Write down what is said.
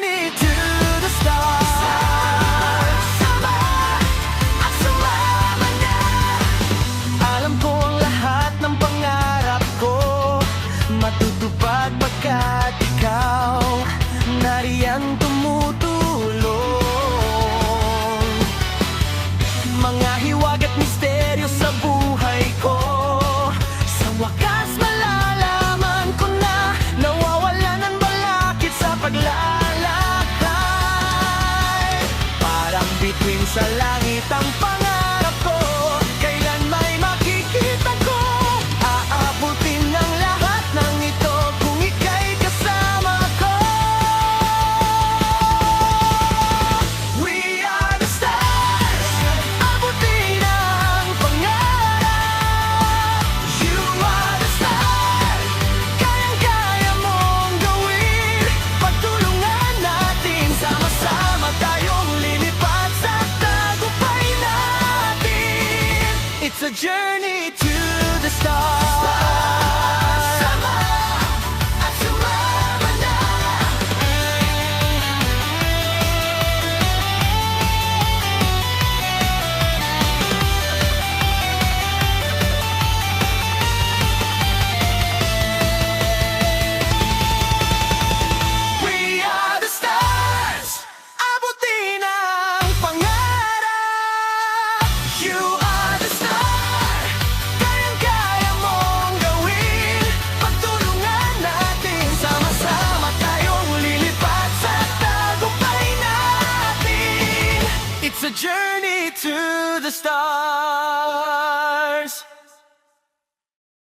journey to the stars. Sama at sumama na. Alam ko ang lahat ng pangarap ko matutupad pagkat ikaw nariyan tumutulong. Mga hiwag at misteryo sa buhay ko, sa wakas malalaman ko na nawawalan ng balakid sa paglalakbay. Parang bituin sa langit ang pangarap ko, kailan may makikita ko. Aabutin ng lahat ng ito kung ika'y kasama ko. We are the stars. Abutin ang pangarap. You are the star. Kayang-kaya mong gawin. Pagtulungan natin, sama-sama tayong lilipad sa tagumpay natin. It's a journey to the stars. Sama at sumama na. We are the stars. Abutin ang pangarap. You are the star. Kayang-kaya mong gawin. Pagtulungan natin, sama-sama tayong lilipad sa tagumpay natin. It's a journey to the stars.